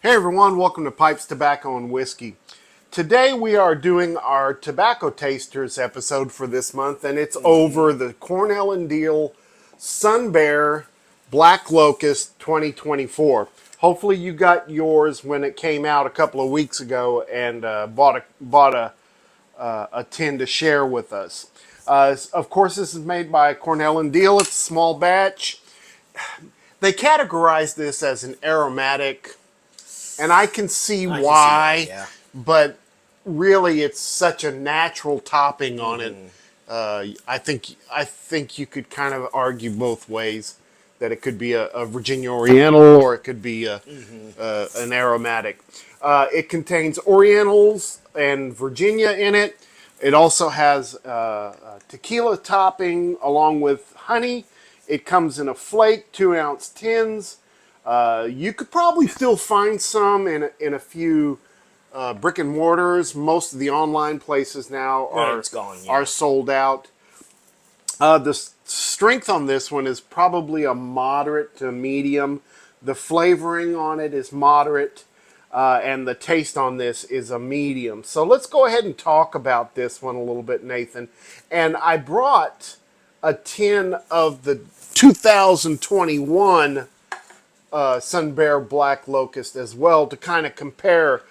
Hey everyone, welcome to Pipes, Tobacco, and Whiskey. Today we are doing our Tobacco Tasters episode for this month, and it's over the Cornell Diehl Sunbear Black Locust 2024. Hopefully you got yours when it came out a couple of weeks ago and bought a tin to share with us. Of course, this is made by Cornell Diehl. It's a small batch. They categorize this as an aromatic, and I can see I can see why, that, yeah. but really it's such a natural topping on it. I think you could kind of argue both ways, that it could be a Virginia Oriental or it could be an aromatic. It contains Orientals and Virginia in it. It also has tequila topping along with honey. It comes in a flake, 2-ounce tins. You could probably still find some in a few brick and mortars. Most of the online places now It's gone, yeah. are sold out. The strength on this one is probably a moderate to medium. The flavoring on it is moderate, and the taste on this is a medium. So let's go ahead and talk about this one a little bit, Nathan. And I brought a tin of the 2021 Sunbear Black Locust as well to kind of compare.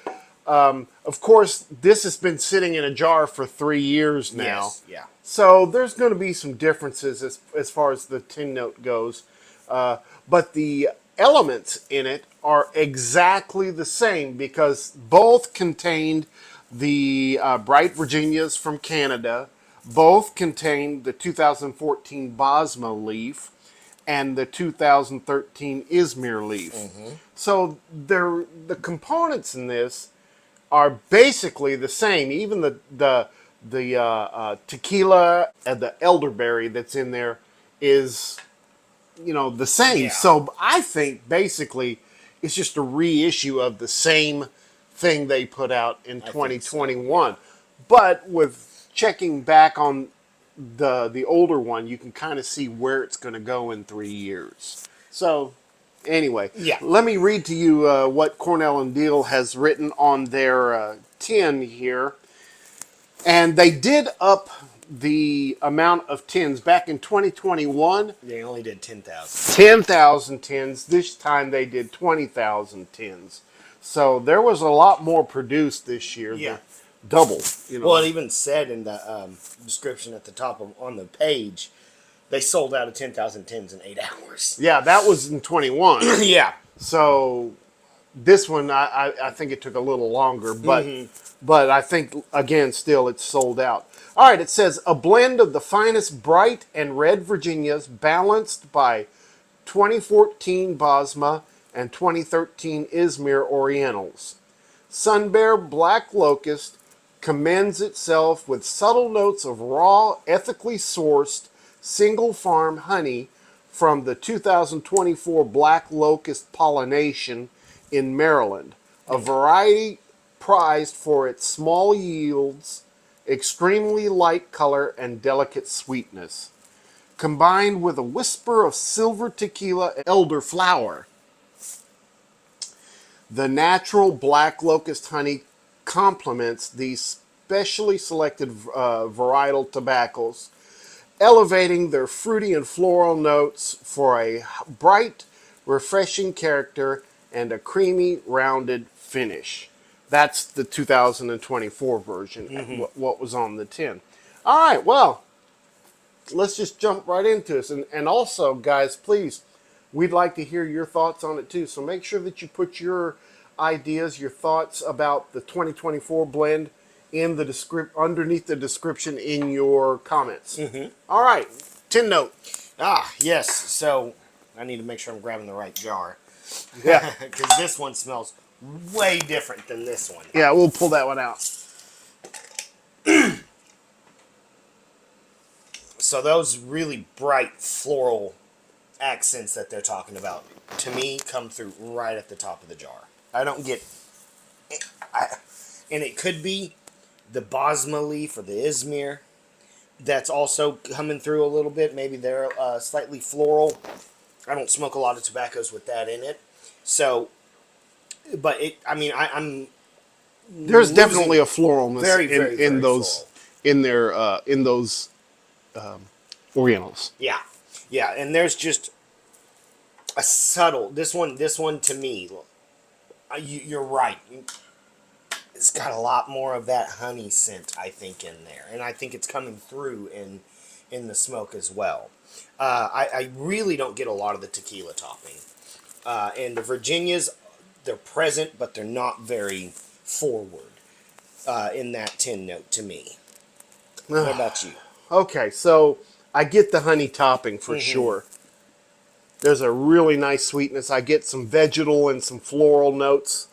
Of course, this has been sitting in a jar for 3 years now. Yes, yeah. So there's going to be some differences as far as the tin note goes. But the elements in it are exactly the same because both contained the Bright Virginias from Canada. Both contained the 2014 Bosma leaf and the 2013 Izmir leaf. So the components in this are basically the same. Even the tequila and the elderberry that's in there is, the same. Yeah. So I think basically it's just a reissue of the same thing they put out in 2021. But with checking back on the older one, you can kind of see where it's going to go in 3 years. So anyway, Yeah. let me read to you what Cornell Diehl has written on their tin here. And they did up the amount of tins back in 2021. They only did 10,000. 10,000 tins. This time they did 20,000 tins. So there was a lot more produced this year. Yeah. Double. Well, it even said in the description at the top on the page, they sold out of 10,000 tins in 8 hours. Yeah, that was in 21. Yeah. So this one, I think it took a little longer, but I think, again, still it's sold out. All right, it says, a blend of the finest bright and red Virginias balanced by 2014 Bosma and 2013 Izmir Orientals. Sunbear Black Locust commends itself with subtle notes of raw, ethically sourced, single-farm honey from the 2024 Black Locust pollination in Maryland, a variety prized for its small yields, extremely light color, and delicate sweetness, combined with a whisper of silver tequila and elderflower. The natural Black Locust honey complements these specially selected varietal tobaccos, elevating their fruity and floral notes for a bright, refreshing character and a creamy, rounded finish. That's the 2024 version, what was on the tin. All right, well, let's just jump right into this. And also, guys, please, we'd like to hear your thoughts on it too. So make sure that you put your ideas, your thoughts about the 2024 blend in the underneath the description in your comments. All right, tin note. Yes. So I need to make sure I'm grabbing the right jar. Yeah. Because this one smells way different than this one. Yeah, we'll pull that one out. So those really bright floral accents that they're talking about, to me, come through right at the top of the jar. I don't get... and it could be the Bosma leaf or the Izmir that's also coming through a little bit. Maybe they're slightly floral. I don't smoke a lot of tobaccos with that in it. So but I'm There's losing definitely a floralness very, in very, very those floral. in those Orientals. Yeah, yeah, and there's just a subtle. This one to me, you're right. It's got a lot more of that honey scent, I think, in there, and I think it's coming through in the smoke as well. I really don't get a lot of the tequila topping, and the Virginias, they're present, but they're not very forward in that tin note to me. What about you? Okay, so I get the honey topping for sure. There's a really nice sweetness. I get some vegetal and some floral notes.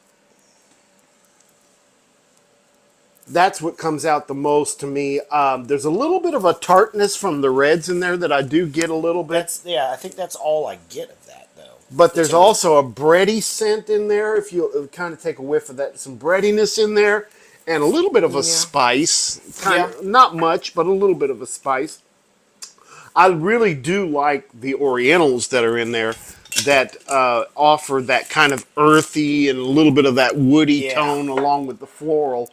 That's what comes out the most to me. There's a little bit of a tartness from the reds in there that I do get a little bit. I think that's all I get of that though. But there's To me. also a bready scent in there. If you kind of take a whiff of that, some breadiness in there, and a little bit of a Yeah. spice. Kind Yeah. of not much, but a little bit of a spice. I really do like the Orientals that are in there that offer that kind of earthy and a little bit of that woody Yeah. tone along with the floral.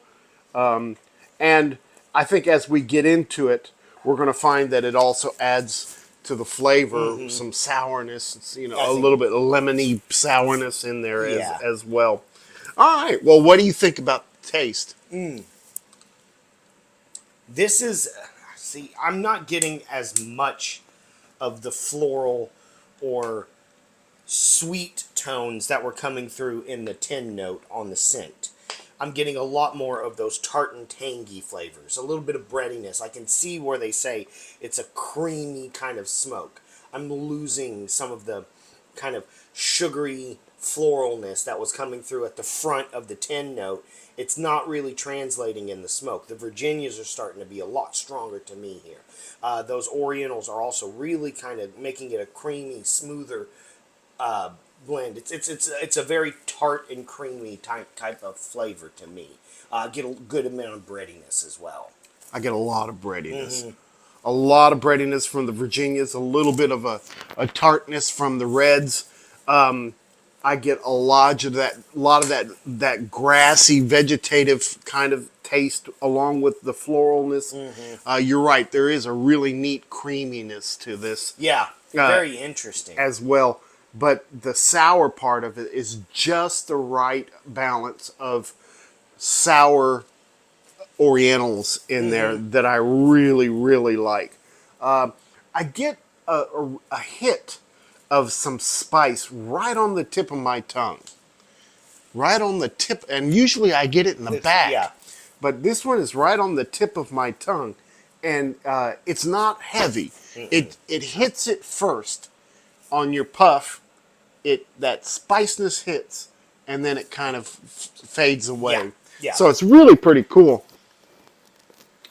And I think as we get into it, we're going to find that it also adds to the flavor some sourness, I a think. little bit of lemony sourness in there Yeah. as well. All right. Well, what do you think about the taste? This is. See, I'm not getting as much of the floral or sweet tones that were coming through in the tin note on the scent. I'm getting a lot more of those tart and tangy flavors, a little bit of breadiness. I can see where they say it's a creamy kind of smoke. I'm losing some of the kind of sugary floralness that was coming through at the front of the tin note. It's not really translating in the smoke. The Virginias are starting to be a lot stronger to me here. Those Orientals are also really kind of making it a creamy, smoother blend. It's a very tart and creamy type of flavor to me. Get a good amount of breadiness as well. I get a lot of breadiness. A lot of breadiness from the Virginias, a little bit of a tartness from the reds. I get a lot of that grassy, vegetative kind of taste along with the floralness. You're right. There is a really neat creaminess to this Yeah, uh, very interesting. as well. But the sour part of it is just the right balance of sour Orientals in there that I really, really like. I get a hit of some spice right on the tip of my tongue. Right on the tip, and usually I get it in the Yeah, back. But this one is right on the tip of my tongue, and it's not heavy. It hits it first on your puff. That spiciness hits, and then it kind of fades yeah, away. yeah, So it's really pretty cool.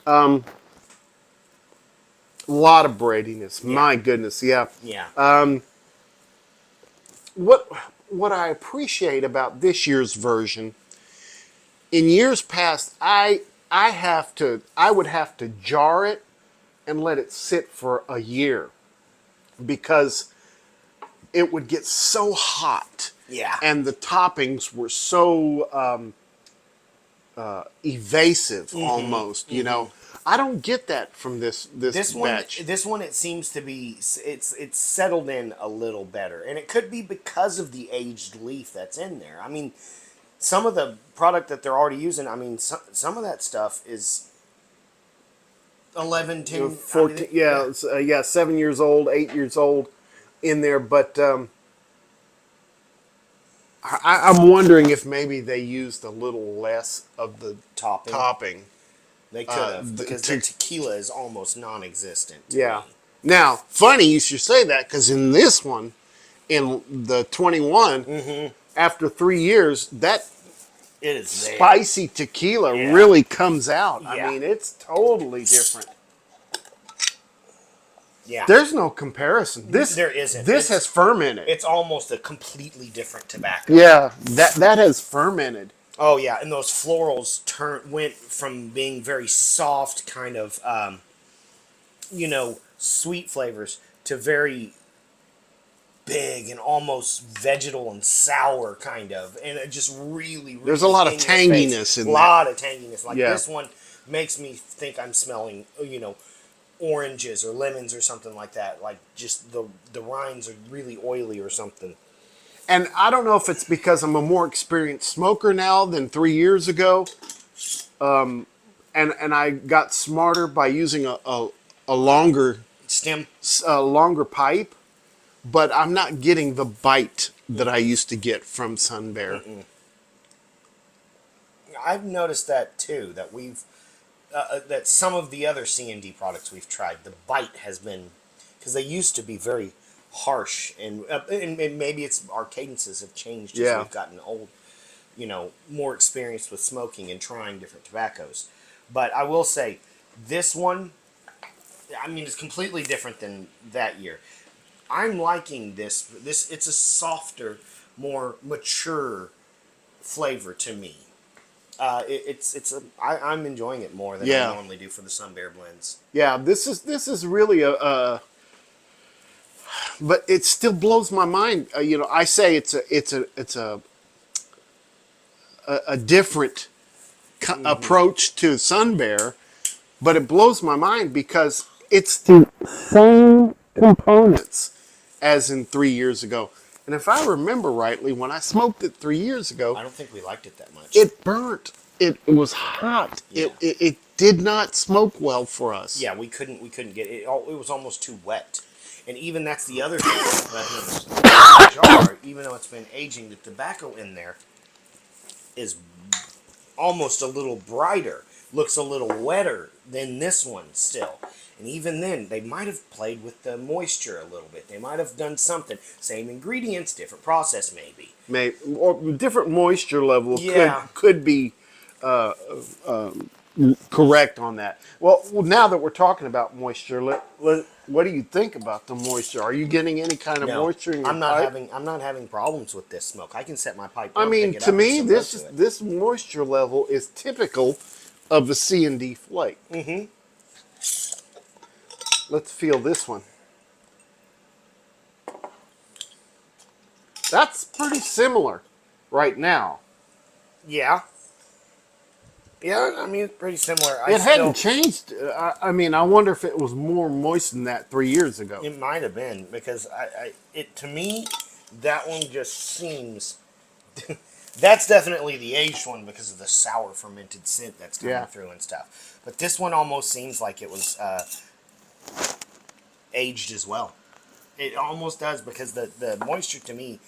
A lot of breadiness. yeah, My goodness, yeah. yeah. What what I appreciate about this year's version, in years past, I would have to jar it and let it sit for a year because it would get so hot Yeah. and the toppings were so evasive almost. I don't get that from this batch. This one, it seems to be it's settled in a little better, and it could be because of the aged leaf that's in there. I mean, some of the product that they're already using. I mean, some of that stuff is 11, 10, 14, yeah, yeah, 7 years old, 8 years old in there, but I'm wondering if maybe they used a little less of the topping. topping. They could have because the tequila is almost non-existent. To Yeah. me. Now, funny you should say that because in this one, in the 21, after 3 years, that It is there. spicy tequila Yeah. really comes out. I Yeah. mean, it's totally different. Yeah, There's no comparison. There isn't. This has fermented. it's almost a completely different tobacco. Yeah, that has fermented. Oh yeah, and those florals went from being very soft, kind of sweet flavors to very big and almost vegetal and sour kind of, and it just really, really There's a lot of in your face. tanginess in A that. lot of tanginess. Like Yeah. this one makes me think I'm smelling, oranges or lemons or something like that. Like just the rinds are really oily or something. And I don't know if it's because I'm a more experienced smoker now than 3 years ago, and I got smarter by using a longer Stem. longer pipe, but I'm not getting the bite that I used to get from Sunbear. I've noticed that too. That that some of the other C&D products we've tried, the bite has been, because they used to be very harsh, and maybe it's our cadences have changed as Yeah. we've gotten old, more experienced with smoking and trying different tobaccos. But I will say, this one, I mean, it's completely different than that year. I'm liking this. It's a softer, more mature flavor to me. I'm enjoying it more than I Yeah. normally do for the Sunbear blends. Yeah, this is really but it still blows my mind. I say it's a different approach to Sunbear, but it blows my mind because it's the same components as in 3 years ago. And if I remember rightly, when I smoked it 3 years ago, I don't think we liked it that much. it burnt. It was hot. Yeah. It did not smoke well for us. Yeah, we couldn't get it. It was almost too wet, and even that's the other thing. But the jar, even though it's been aging, the tobacco in there is almost a little brighter, looks a little wetter than this one still. And even then, they might have played with the moisture a little bit. They might have done something. Same ingredients, different process, maybe. Or different moisture level Yeah. could be correct on that. Well, now that we're talking about moisture, what do you think about the moisture? Are you getting any kind of No, moisture in your I'm not pipe? having problems with this smoke. I can set my pipe I down, mean, pick it to up, me, and still go to it. this moisture level is typical of the C&D flake. Let's feel this one. That's pretty similar right now. Yeah. Yeah, I mean, it's pretty similar. It hadn't changed. I mean, I wonder if it was more moist than that 3 years ago. It might have been, because to me, that one just seems. That's definitely the aged one because of the sour fermented scent that's coming Yeah. through and stuff. But this one almost seems like it was aged as well. It almost does, because the moisture, to me,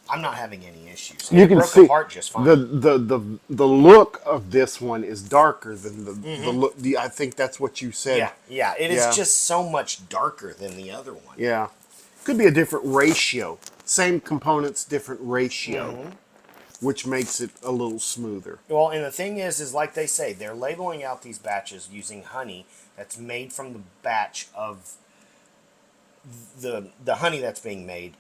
I'm not having any issues. You It can broke see apart just fine. the look of this one is darker than the look. I think that's what you said. Yeah, it is Yeah. just so much darker than the other one. Yeah. Could be a different ratio. Same components, different ratio, which makes it a little smoother. Well, and the thing is like they say, they're labeling out these batches using honey that's made from the batch of the honey that's being made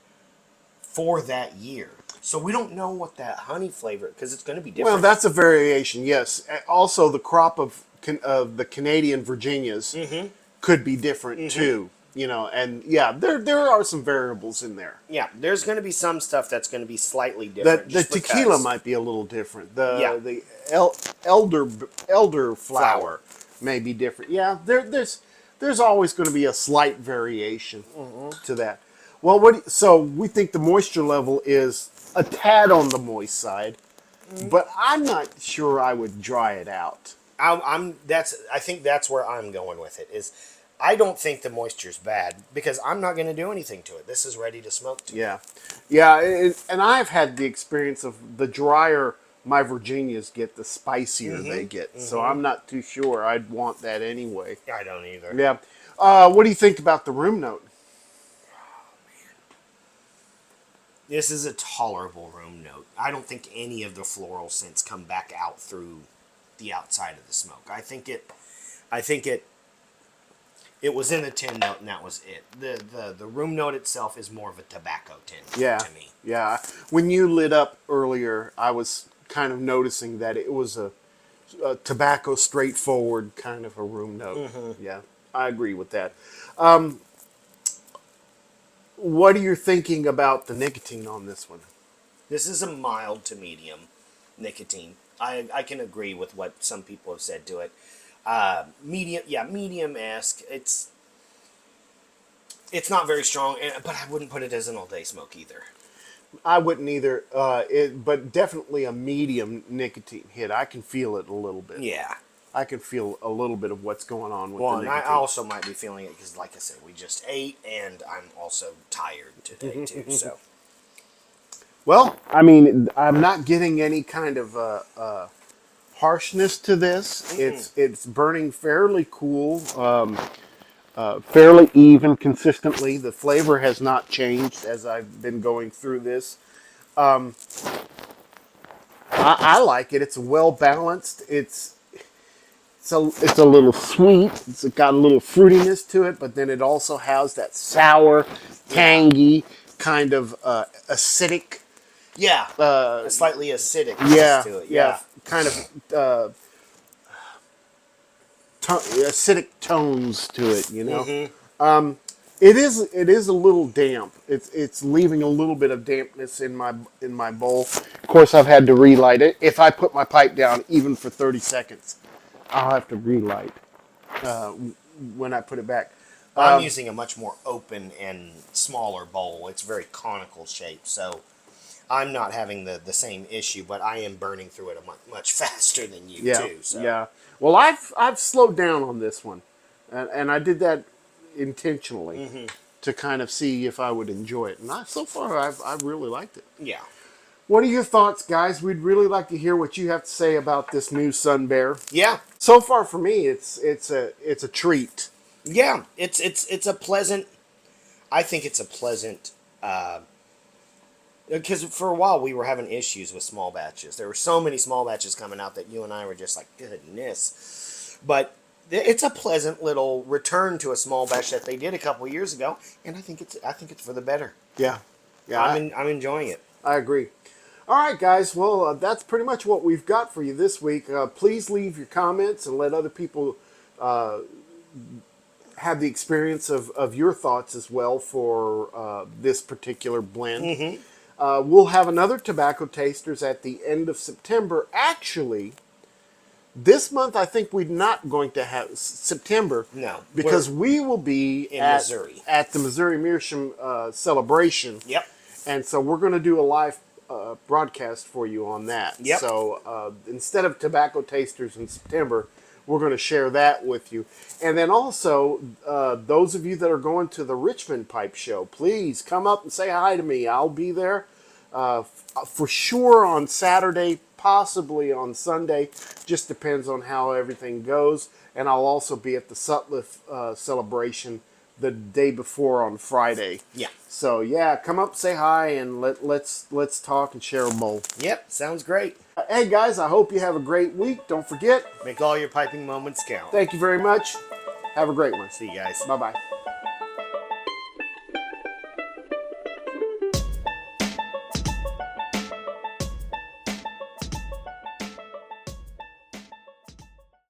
for that year. So we don't know what that honey flavor, because it's going to be different. Well, that's a variation, yes. Also, the crop of the Canadian Virginias could be different too. And yeah, there are some variables in there. Yeah, there's going to be some stuff that's going to be slightly different. The just tequila because. might be a little different. Yeah. The elder flower may be different. Yeah, there's always going to be a slight variation to that. Well, so we think the moisture level is a tad on the moist side, but I'm not sure I would dry it out. I think that's where I'm going with it. Is I don't think the moisture's bad, because I'm not going to do anything to it. This is ready to smoke to. Yeah, and I've had the experience of the drier my Virginias get, the spicier they get. So I'm not too sure I'd want that anyway. I don't either. Yeah. What do you think about the room note? This is a tolerable room note. I don't think any of the floral scents come back out through the outside of the smoke. I think it was in the tin note, and that was it. The room note itself is more of a tobacco tin to me. Yeah. When you lit up earlier, I was kind of noticing that it was a tobacco straightforward kind of a room note. Yeah, I agree with that. what are you thinking about the nicotine on this one? This is a mild to medium nicotine. I can agree with what some people have said to it. Medium, yeah, medium-esque. It's not very strong, but I wouldn't put it as an all-day smoke either. I wouldn't either, but definitely a medium nicotine hit. I can feel it a little bit. Yeah. I can feel a little bit of what's going on with Well, the and nicotine. I also might be feeling it because, like I said, we just ate, and I'm also tired today, too, so. Well, I mean, I'm not getting any kind of harshness to this. It's burning fairly cool, fairly even consistently. The flavor has not changed as I've been going through this. I like it. It's well balanced. It's a little sweet. It's got a little fruitiness to it, but then it also has that sour, tangy kind of acidic. Yeah, a slightly acidic Yeah, to it, yeah, kind of acidic tones to it. You know, it is a little damp. It's leaving a little bit of dampness in my bowl. Of course, I've had to relight it. If I put my pipe down even for 30 seconds, I'll have to relight when I put it back. I'm using a much more open and smaller bowl. It's very conical shaped, so I'm not having the same issue, but I am burning through it much faster than you too. So. Yeah. Well, I've slowed down on this one, and I did that intentionally to kind of see if I would enjoy it. And so far, I've really liked it. Yeah. What are your thoughts, guys? We'd really like to hear what you have to say about this new Sunbear. Yeah. So far, for me, it's a treat. Yeah. It's a pleasant. I think it's a pleasant. Because for a while we were having issues with small batches. There were so many small batches coming out that you and I were just like, goodness. But it's a pleasant little return to a small batch that they did a couple of years ago, and I think it's for the better. Yeah. Yeah. I'm enjoying it. I agree. All right, guys. Well, that's pretty much what we've got for you this week. Please leave your comments and let other people have the experience of your thoughts as well for this particular blend. We'll have another Tobacco Tasters at the end of September. Actually, this month I think we're not going to have September. No, because we will be in Missouri at the Missouri Meerschaum celebration. Yep. And so we're going to do a live broadcast for you on that. Yep. So instead of Tobacco Tasters in September, we're going to share that with you. And then also, those of you that are going to the Richmond Pipe Show, please come up and say hi to me. I'll be there for sure on Saturday, possibly on Sunday. Just depends on how everything goes. And I'll also be at the Sutliff celebration the day before on Friday. Yeah. So yeah, come up, say hi, and let's talk and share a bowl. Yep. Sounds great. Hey guys, I hope you have a great week. Don't forget, Make all your piping moments count. thank you very much. Have a great one. See you guys. Bye bye.